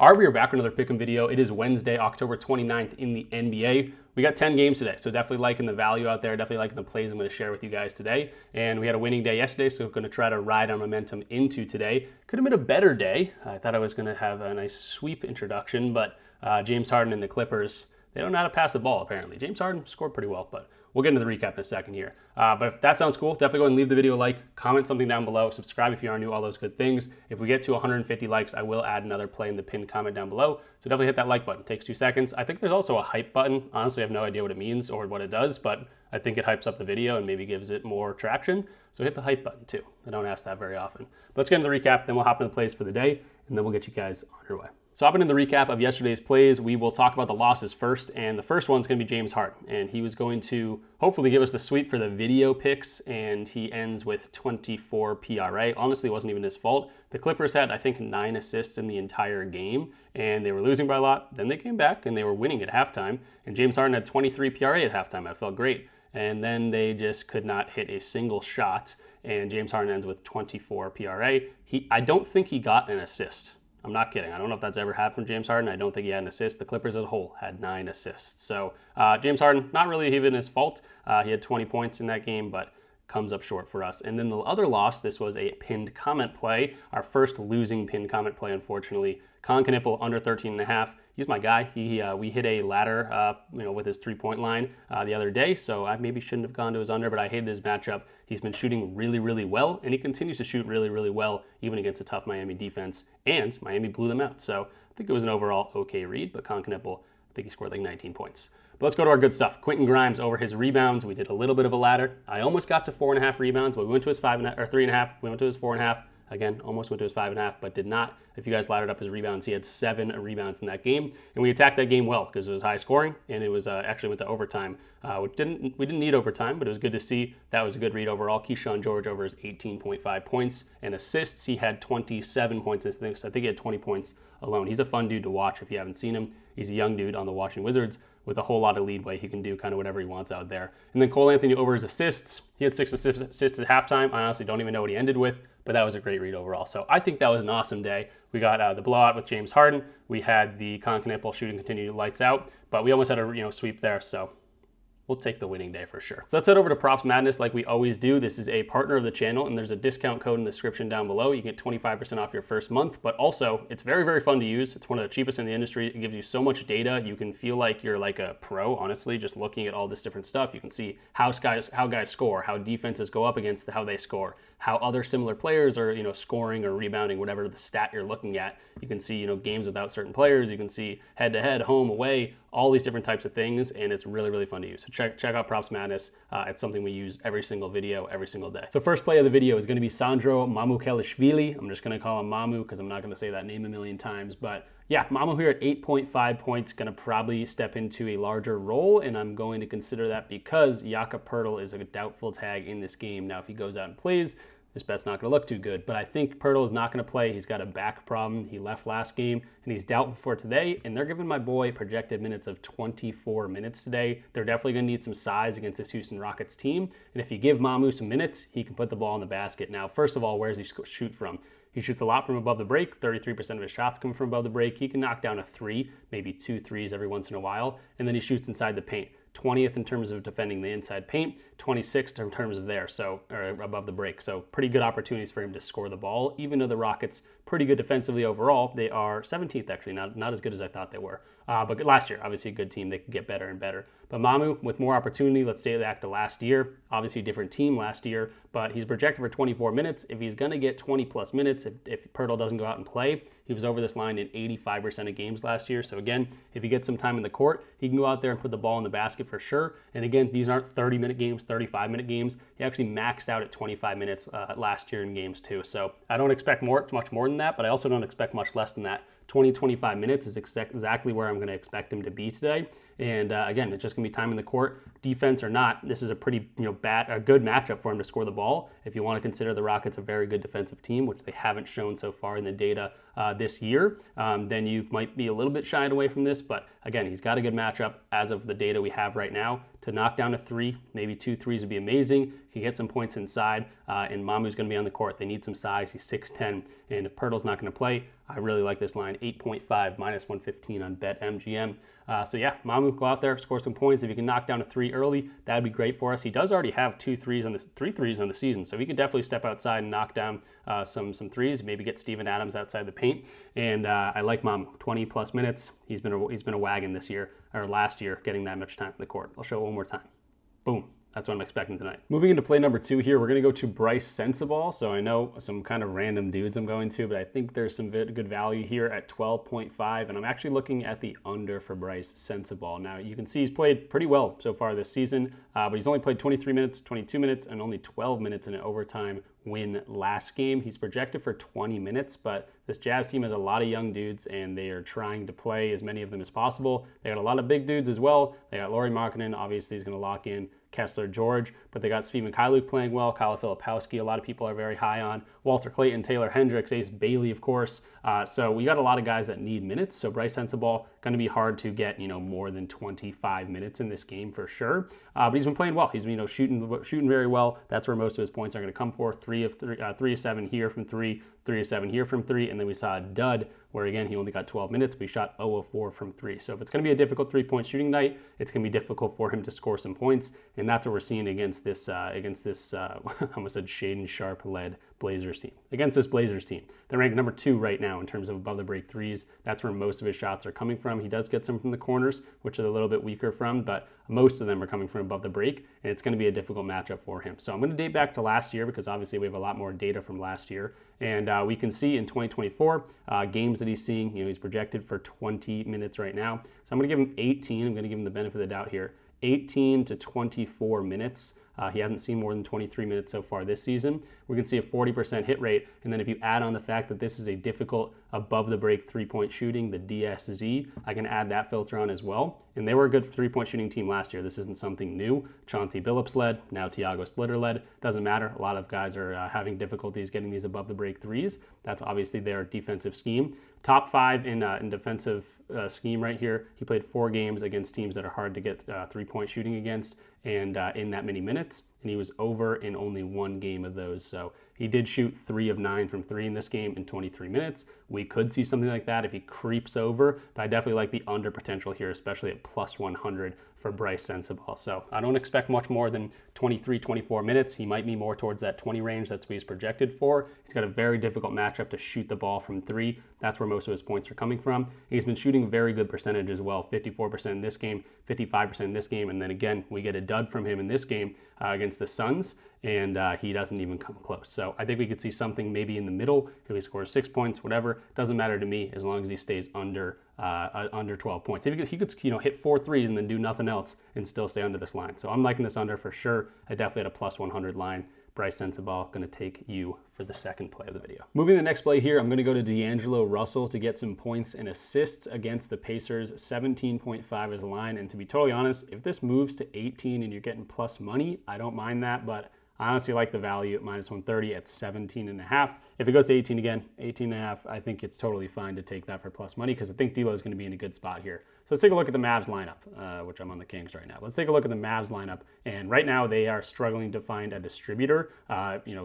All right, we are back with another pick'em video. It is Wednesday, October 29th in the NBA. We got 10 games today, so definitely liking the value out there, definitely liking the plays I'm going to share with you guys today. And we had a winning day yesterday, so we're going to try to ride our momentum into today. Could have been a better day. I thought I was going to have a nice sweep introduction, but James Harden and the Clippers, they don't know how to pass the ball, apparently. James Harden scored pretty well, but we'll get into the recap in a second here. But if that sounds cool, definitely go and leave the video a like, comment something down below, subscribe if you are new, all those good things. If we get to 150 likes, I will add another play in the pinned comment down below. So definitely hit that like button. It takes 2 seconds. I think there's also a hype button. Honestly, I have no idea what it means or what it does, but I think it hypes up the video and maybe gives it more traction. So hit the hype button too. I don't ask that very often. But let's get into the recap, then we'll hop into the plays for the day, and then we'll get you guys on your way. So hopping into the recap of yesterday's plays, we will talk about the losses first, and the first one's going to be James Harden, and he was going to hopefully give us the sweep for the video picks, and he ends with 24 PRA. Honestly, it wasn't even his fault. The Clippers had, I think, 9 assists in the entire game, and they were losing by a lot. Then they came back, and they were winning at halftime, and James Harden had 23 PRA at halftime. That felt great. And then they just could not hit a single shot, and James Harden ends with 24 PRA. I don't think he got an assist. I'm not kidding. I don't know if that's ever happened for James Harden. I don't think he had an assist. The Clippers as a whole had 9 assists. So James Harden, not really even his fault. He had 20 points in that game, but comes up short for us. And then the other loss, this was a pinned comment play. Our first losing pinned comment play, unfortunately. Con Knipple under 13.5. He's my guy. We hit a ladder, with his 3-point line the other day, so I maybe shouldn't have gone to his under, but I hated his matchup. He's been shooting really, really well, and he continues to shoot really, really well, even against a tough Miami defense, and Miami blew them out. So I think it was an overall okay read, but Con Knipple, I think he scored like 19 points. But let's go to our good stuff. Quentin Grimes over his rebounds. We did a little bit of a ladder. I almost got to 4.5 rebounds, but we went to his 3.5. We went to his 4.5. Again, almost went to his 5.5, but did not. If you guys laddered up his rebounds, he had 7 rebounds in that game. And we attacked that game well because it was high scoring, and it was actually went to overtime. We didn't need overtime, but it was good to see. That was a good read overall. Keyshawn George over his 18.5 points and assists. He had 27 points. I think he had 20 points alone. He's a fun dude to watch if you haven't seen him. He's a young dude on the Washington Wizards with a whole lot of leadway. He can do kind of whatever he wants out there. And then Cole Anthony over his assists. He had 6 assists at halftime. I honestly don't even know what he ended with, but that was a great read overall. So I think that was an awesome day. We got the blowout with James Harden. We had the Con Knipple shooting continue lights out, but we almost had a sweep there. So we'll take the winning day for sure. So let's head over to Props Madness like we always do. This is a partner of the channel, and there's a discount code in the description down below. You get 25% off your first month, but also it's very, very fun to use. It's one of the cheapest in the industry. It gives you so much data. You can feel like you're like a pro, honestly, just looking at all this different stuff. You can see how guys score, how defenses go up against how they score, how other similar players are, scoring or rebounding, whatever the stat you're looking at. You can see, games without certain players. You can see head-to-head, home, away, all these different types of things, and it's really, really fun to use. So check out Props Madness. It's something we use every single video, every single day. So first play of the video is going to be Sandro Mamukelashvili. I'm just going to call him Mamu because I'm not going to say that name a million times, but yeah, Mamu here at 8.5 points, going to probably step into a larger role, and I'm going to consider that because Jakob Poeltl is a doubtful tag in this game. Now, if he goes out and plays, this bet's not going to look too good, but I think Poeltl is not going to play. He's got a back problem. He left last game, and he's doubtful for today, and they're giving my boy projected minutes of 24 minutes today. They're definitely going to need some size against this Houston Rockets team, and if you give Mamu some minutes, he can put the ball in the basket. Now, first of all, where does he shoot from? He shoots a lot from above the break. 33% of his shots come from above the break. He can knock down a 3, maybe 2 threes every once in a while, and then he shoots inside the paint. 20th in terms of defending the inside paint, 26th in terms of above the break. So pretty good opportunities for him to score the ball. Even though the Rockets pretty good defensively overall, they are 17th actually, not as good as I thought they were. But last year, obviously a good team. They could get better and better. But Mamu, with more opportunity, let's date back to last year. Obviously a different team last year, but he's projected for 24 minutes. If he's going to get 20 plus minutes, if Poeltl doesn't go out and play, he was over this line in 85% of games last year. So again, if he gets some time in the court, he can go out there and put the ball in the basket for sure. And again, these aren't 30-minute games, 35-minute games. He actually maxed out at 25 minutes last year in games too. So I don't expect much more than that, but I also don't expect much less than that. 20-25 minutes is exactly where I'm going to expect him to be today. And again, it's just going to be time in the court, defense or not. This is a pretty good matchup for him to score the ball. If you want to consider the Rockets a very good defensive team, which they haven't shown so far in the data this year, then you might be a little bit shied away from this. But again, he's got a good matchup as of the data we have right now. To knock down a 3, maybe 2 threes would be amazing. He get some points inside, and Mamu's going to be on the court. They need some size. He's 6'10", and if Pirtle's not going to play, I really like this line, 8.5, minus 115 on BetMGM. So yeah, Mamu, go out there, score some points. If you can knock down a 3 early, that'd be great for us. He does already have 3 threes on the season, so he could definitely step outside and knock down some threes. Maybe get Steven Adams outside the paint. And I like Mamu, 20 plus minutes. He's been a wagon this year, or last year, getting that much time on the court. I'll show it one more time. Boom. That's what I'm expecting tonight. Moving into play number 2 here, we're going to go to Brice Sensabaugh. So I know some kind of random dudes I'm going to, but I think there's some good value here at 12.5, and I'm actually looking at the under for Brice Sensabaugh. Now, you can see he's played pretty well so far this season, but he's only played 23 minutes, 22 minutes, and only 12 minutes in an overtime win last game. He's projected for 20 minutes, but this Jazz team has a lot of young dudes, and they are trying to play as many of them as possible. They got a lot of big dudes as well. They got Lauri Markkanen, obviously he's going to lock in Kessler George, but they got Svi Mykhailiuk playing well, Kyle Filipowski, a lot of people are very high on, Walter Clayton, Taylor Hendricks, Ace Bailey, of course. So we got a lot of guys that need minutes, so Brice Sensabaugh going to be hard to get, more than 25 minutes in this game for sure. But he's been playing well. He's been, shooting very well. That's where most of his points are going to come for. 3 of 7 here from 3, 3 of 7 here from 3, and then we saw a dud where, again, he only got 12 minutes, but he shot 0 of 4 from 3. So if it's going to be a difficult 3-point shooting night, it's going to be difficult for him to score some points, and that's what we're seeing against this I almost said Shaden Sharp-led Blazers team. Against this Blazers team. They're ranked number 2 right now in terms of above the break threes. That's where most of his shots are coming from. He does get some from the corners, which are a little bit weaker from, but most of them are coming from above the break, and it's going to be a difficult matchup for him. So I'm going to date back to last year because obviously we have a lot more data from last year. And we can see in 2024 games that he's seeing, he's projected for 20 minutes right now. So I'm going to give him 18. I'm going to give him the benefit of the doubt here. 18 to 24 minutes. He hasn't seen more than 23 minutes so far this season. We can see a 40% hit rate. And then if you add on the fact that this is a difficult above the break 3-point shooting, the DSZ, I can add that filter on as well. And they were a good 3-point shooting team last year. This isn't something new. Chauncey Billups led, now Tiago Splitter led. Doesn't matter. A lot of guys are having difficulties getting these above the break threes. That's obviously their defensive scheme. Top 5 in defensive scheme right here. He played 4 games against teams that are hard to get 3-point shooting against, and in that many minutes, and he was over in only 1 game of those. So he did shoot 3 of 9 from 3 in this game in 23 minutes. We could see something like that if he creeps over, but I definitely like the under potential here, especially at plus 100 for Brice Sensabaugh. So I don't expect much more than 23, 24 minutes. He might be more towards that 20 range. That's what he's projected for. He's got a very difficult matchup to shoot the ball from 3. That's where most of his points are coming from. He's been shooting very good percentage as well, 54% in this game, 55% in this game, and then again, we get a dud from him in this game against the Suns, and he doesn't even come close. So I think we could see something maybe in the middle. If he scores 6 points, whatever, doesn't matter to me as long as he stays under 12 points. If he could hit 4 threes and then do nothing else and still stay under this line. So I'm liking this under for sure. I definitely had a plus 100 line. Brice Sensabaugh going to take you for the second play of the video. Moving to the next play here, I'm going to go to D'Angelo Russell to get some points and assists against the Pacers. 17.5 is the line, and to be totally honest, if this moves to 18 and you're getting plus money, I don't mind that, but I honestly like the value at minus 130 at 17.5. If it goes to 18 again, 18.5, I think it's totally fine to take that for plus money because I think D'Lo is going to be in a good spot here. So let's take a look at the Mavs lineup, which I'm on the Kings right now. Let's take a look at the Mavs lineup, and right now they are struggling to find a distributor.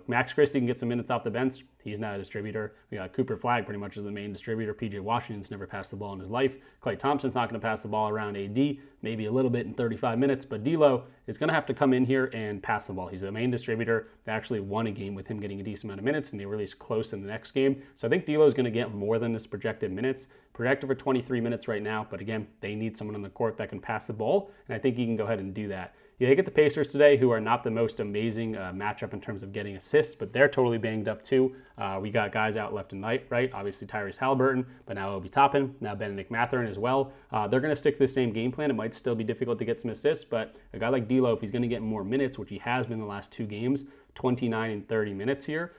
Max Christie can get some minutes off the bench. He's not a distributor. We got Cooper Flagg pretty much as the main distributor. PJ Washington's never passed the ball in his life. Klay Thompson's not going to pass the ball around AD, maybe a little bit in 35 minutes, but D'Lo is going to have to come in here and pass the ball. He's the main distributor. They actually won a game with him getting a decent amount of minutes, and they were at least close in the next game. So I think D'Lo is going to get more than this projected minutes. Projected for 23 minutes right now, but again, they need someone on the court that can pass the ball, and I think he can go ahead and do that. Yeah, they get the Pacers today, who are not the most amazing matchup in terms of getting assists, but they're totally banged up too. We got guys out left and right. Obviously Tyrese Halliburton, but now Obi Toppin, now Benedict Mathurin as well. They're going to stick to the same game plan. It might still be difficult to get some assists, but a guy like D'Lo, if he's going to get more minutes, which he has been the last 2 games, 29 and 30 minutes here,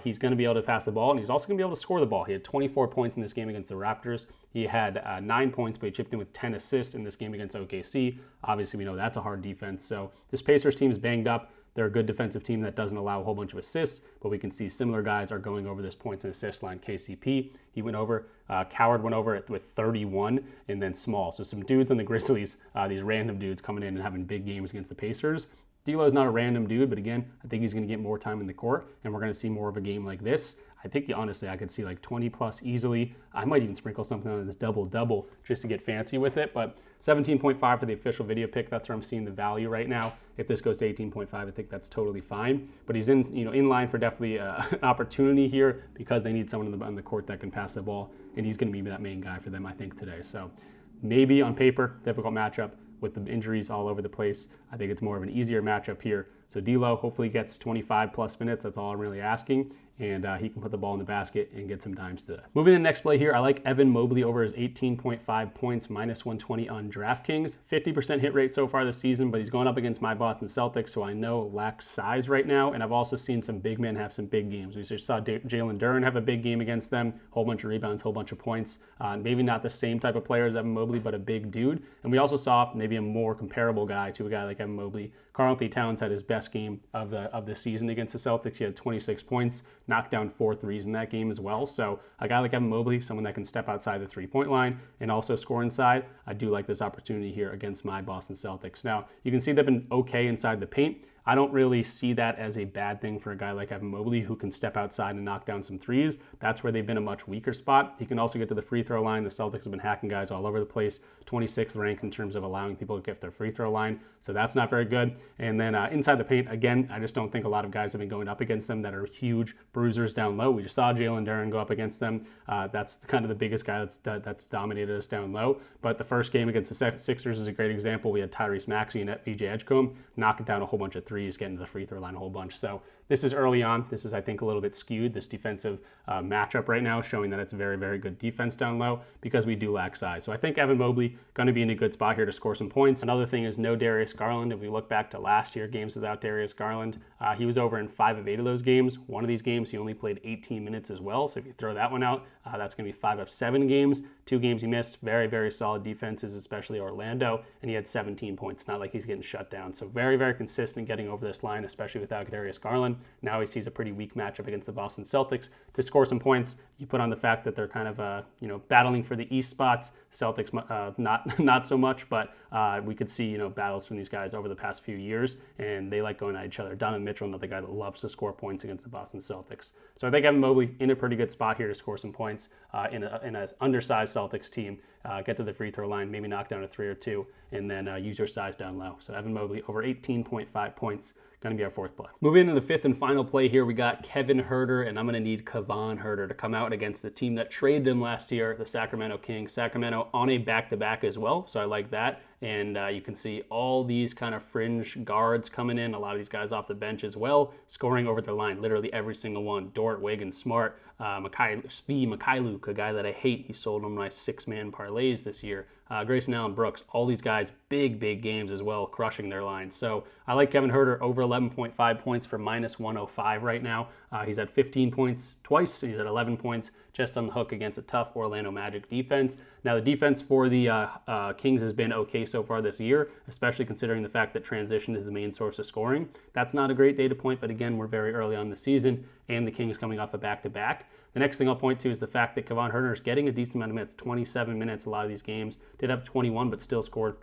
he's going to be able to pass the ball, and he's also going to be able to score the ball. He had 24 points in this game against the Raptors. He had 9 points, but he chipped in with 10 assists in this game against OKC. Obviously, we know that's a hard defense. So this Pacers team is banged up. They're a good defensive team that doesn't allow a whole bunch of assists, but we can see similar guys are going over this points and assist line. KCP, he went over. Coward went over it with 31, and then Small. So some dudes on the Grizzlies, these random dudes coming in and having big games against the Pacers. D'Lo's not a random dude, but again, I think he's going to get more time in the court, and we're going to see more of a game like this. I think, honestly, I could see like 20 plus easily. I might even sprinkle something on this double-double just to get fancy with it, but 17.5 for the official video pick. That's where I'm seeing the value right now. If this goes to 18.5, I think that's totally fine. But he's in line for definitely an opportunity here because they need someone on the court that can pass the ball, and he's going to be that main guy for them, I think, today. So maybe on paper, difficult matchup with the injuries all over the place. I think it's more of an easier matchup here. So D'Lo hopefully gets 25 plus minutes. That's all I'm really asking. And he can put the ball in the basket and get some dimes today. Moving to the next play here, I like Evan Mobley over his 18.5 points, minus 120 on DraftKings. 50% hit rate so far this season, but he's going up against my Boston Celtics, so I know lacks size right now. And I've also seen some big men have some big games. We just saw Jalen Duren have a big game against them, whole bunch of rebounds, whole bunch of points. Maybe not the same type of player as Evan Mobley, but a big dude. And we also saw maybe a more comparable guy to a guy like Evan Mobley. Karl-Anthony Towns had his best game of the season against the Celtics. He had 26 points, knocked down 4 threes in that game as well. So a guy like Evan Mobley, someone that can step outside the three-point line and also score inside, I do like this opportunity here against my Boston Celtics. Now, you can see they've been okay inside the paint. I don't really see that as a bad thing for a guy like Evan Mobley who can step outside and knock down some threes. That's where they've been a much weaker spot. He can also get to the free throw line. The Celtics have been hacking guys all over the place. 26th ranked in terms of allowing people to get their free throw line. So that's not very good. And then inside the paint, again, I just don't think a lot of guys have been going up against them that are huge bruisers down low. We just saw Jalen Duren go up against them. That's kind of the biggest guy that's dominated us down low. But the first game against the Sixers is a great example. We had Tyrese Maxey and VJ Edgecombe knocking down a whole bunch of threes, getting to the free throw line a whole bunch. So this is early on. This is, I think, a little bit skewed, this defensive matchup right now, showing that it's very, very good defense down low because we do lack size. So I think Evan Mobley going to be in a good spot here to score some points. Another thing is no Darius Garland. If we look back to last year, games without Darius Garland, he was over in 5 of 8 of those games. One of these games, he only played 18 minutes as well. So if you throw that one out, that's going to be 5 of 7 games. 2 games he missed. Very, very solid defenses, especially Orlando. And he had 17 points. Not like he's getting shut down. So very, very consistent getting over this line, especially without Darius Garland. Now he sees a pretty weak matchup against the Boston Celtics to score some points. You put on the fact that they're kind of, battling for the East spots. Celtics, not so much, but we could see, battles from these guys over the past few years, and they like going at each other. Donovan Mitchell, another guy that loves to score points against the Boston Celtics. So I think Evan Mobley in a pretty good spot here to score some points in an undersized Celtics team. Get to the free throw line, maybe knock down a 3 or 2, and then use your size down low. So Evan Mobley over 18.5 points. Going to be our fourth play. Moving into the fifth and final play here, we got Kevin Huerter, and I'm going to need Kevon Huerter to come out against the team that traded him last year, the Sacramento Kings. Sacramento on a back-to-back as well, so I like that. And you can see all these kind of fringe guards coming in, a lot of these guys off the bench as well, scoring over the line, literally every single one. Dort, Wiggins, Smart, Svi Mikhailuk, a guy that I hate. He sold on my 6-man parlays this year. Grayson Allen Brooks, all these guys, big games as well, crushing their lines. So I like Kevin Huerter over 11.5 points for minus 105 right now. He's at 15 points twice. He's at 11 points just on the hook against a tough Orlando Magic defense. Now, the defense for the Kings has been okay so far this year, especially considering the fact that transition is the main source of scoring. That's not a great data point, but again, we're very early on in the season, and the Kings coming off a back-to-back. The next thing I'll point to is the fact that Kevon Huerter is getting a decent amount of minutes, 27 minutes a lot of these games. Did have 21, but still scored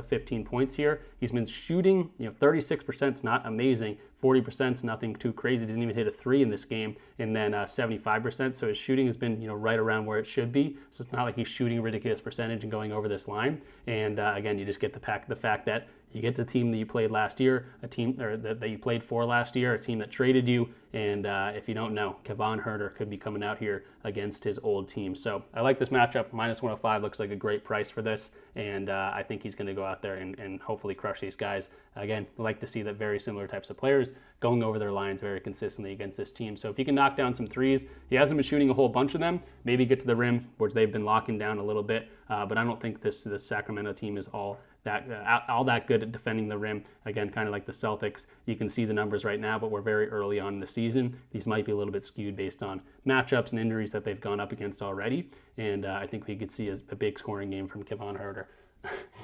15 points here. He's been shooting, 36% is not amazing. 40% is nothing too crazy. Didn't even hit a 3 in this game. And then 75%. So his shooting has been, right around where it should be. So it's not like he's shooting a ridiculous percentage and going over this line. And again, you just get the fact that you get to the team that you played last year, a team that you played for last year, a team that traded you, and if you don't know, Kevon Huerter could be coming out here against his old team. So I like this matchup. Minus 105 looks like a great price for this, and I think he's going to go out there and hopefully crush these guys. Again, I like to see that very similar types of players going over their lines very consistently against this team. So if he can knock down some threes, he hasn't been shooting a whole bunch of them, maybe get to the rim, which they've been locking down a little bit, but I don't think this Sacramento team is all that good at defending the rim. Again, kind of like the Celtics. You can see the numbers right now, but we're very early on in the season. These might be a little bit skewed based on matchups and injuries that they've gone up against already. And I think we could see a big scoring game from Kevon Huerter.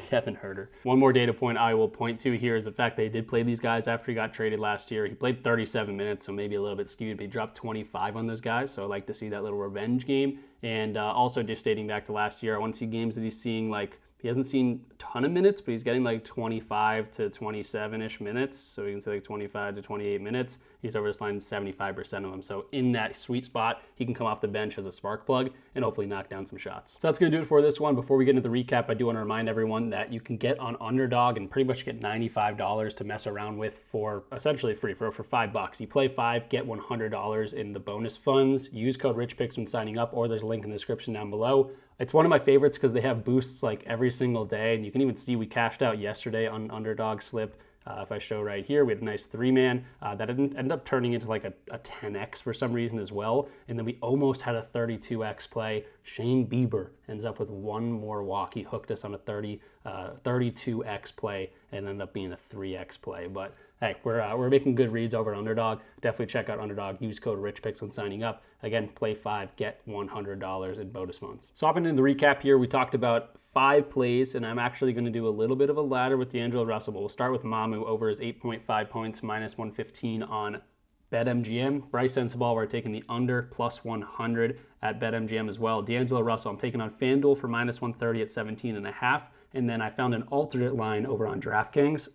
Kevin Huerter. One more data point I will point to here is the fact that he did play these guys after he got traded last year. He played 37 minutes, so maybe a little bit skewed, but he dropped 25 on those guys, so I like to see that little revenge game. And also just dating back to last year, I want to see games that he's seeing like, he hasn't seen a ton of minutes, but he's getting like 25 to 27-ish minutes. So you can say like 25 to 28 minutes. He's over this line 75% of them. So in that sweet spot, he can come off the bench as a spark plug and hopefully knock down some shots. So that's going to do it for this one. Before we get into the recap, I do want to remind everyone that you can get on Underdog and pretty much get $95 to mess around with for essentially free, for $5. You play 5, get $100 in the bonus funds. Use code RichPicks when signing up, or there's a link in the description down below. It's one of my favorites because they have boosts like every single day. And you can even see we cashed out yesterday on Underdog slip. If I show right here, we had a nice 3-man that ended up turning into like a 10x for some reason as well. And then we almost had a 32x play. Shane Bieber ends up with one more walk. He hooked us on a 32x play and ended up being a 3x play. But hey, we're making good reads over at Underdog. Definitely check out Underdog. Use code RichPicks when signing up. Again, play 5, get $100 in bonus funds. So hopping into the recap here, we talked about 5 plays, and I'm actually going to do a little bit of a ladder with D'Angelo Russell. But we'll start with Mamu over his 8.5 points, minus 115 on BetMGM. Brice Sensabaugh, we're taking the under plus 100 at BetMGM as well. D'Angelo Russell, I'm taking on FanDuel for minus 130 at 17.5. And then I found an alternate line over on DraftKings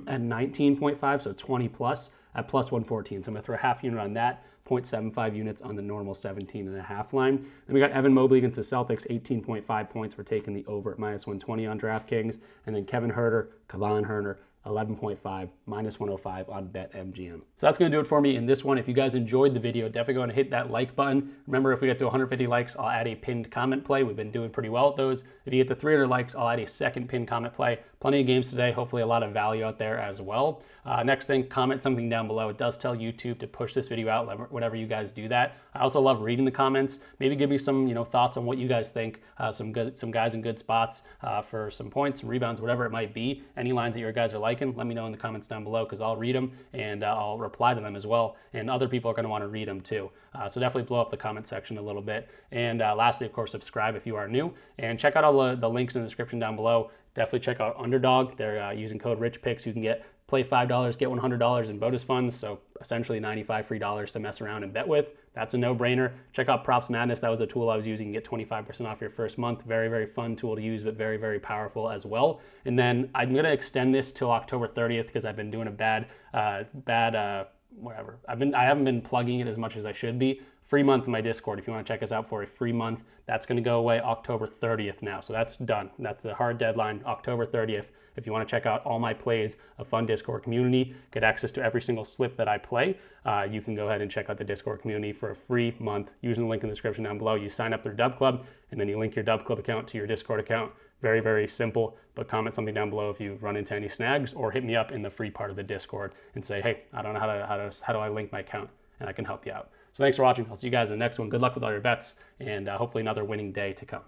at 19.5, so 20 plus at plus 114. So I'm going to throw a half unit on that, 0.75 units on the normal 17.5 line. Then we got Evan Mobley against the Celtics, 18.5 points. We're taking the over at minus 120 on DraftKings. And then Kevin Huerter, Kevon Huerter, 11.5, minus 105 on BetMGM. So that's going to do it for me in this one. If you guys enjoyed the video, definitely go and hit that like button. Remember, if we get to 150 likes, I'll add a pinned comment play. We've been doing pretty well at those. If you get to 300 likes, I'll add a second pinned comment play. Plenty of games today, hopefully a lot of value out there as well. Next thing, comment something down below. It does tell YouTube to push this video out whenever you guys do that. I also love reading the comments. Maybe give me some thoughts on what you guys think. Some guys in good spots for some points, some rebounds, whatever it might be. Any lines that your guys are liking, let me know in the comments down below because I'll read them and I'll reply to them as well. And other people are going to want to read them too. So definitely blow up the comment section a little bit. And lastly, of course, subscribe if you are new. And check out all the links in the description down below. Definitely check out Underdog. They're using code RichPicks. You can play $5, get $100 in bonus funds. So essentially 95 free dollars to mess around and bet with. That's a no-brainer. Check out Props Madness. That was a tool I was using. You can get 25% off your first month. Very, very fun tool to use, but very, very powerful as well. And then I'm going to extend this till October 30th because I've been doing a whatever. I haven't been plugging it as much as I should be. Free month in my Discord. If you want to check us out for a free month, that's going to go away October 30th now. So that's done. That's the hard deadline, October 30th. If you want to check out all my plays, a fun Discord community, get access to every single slip that I play, you can go ahead and check out the Discord community for a free month using the link in the description down below. You sign up through DubClub, and then you link your DubClub account to your Discord account. Very, very simple, but comment something down below if you run into any snags, or hit me up in the free part of the Discord and say, hey, I don't know how do I link my account, and I can help you out. So thanks for watching. I'll see you guys in the next one. Good luck with all your bets, and hopefully another winning day to come.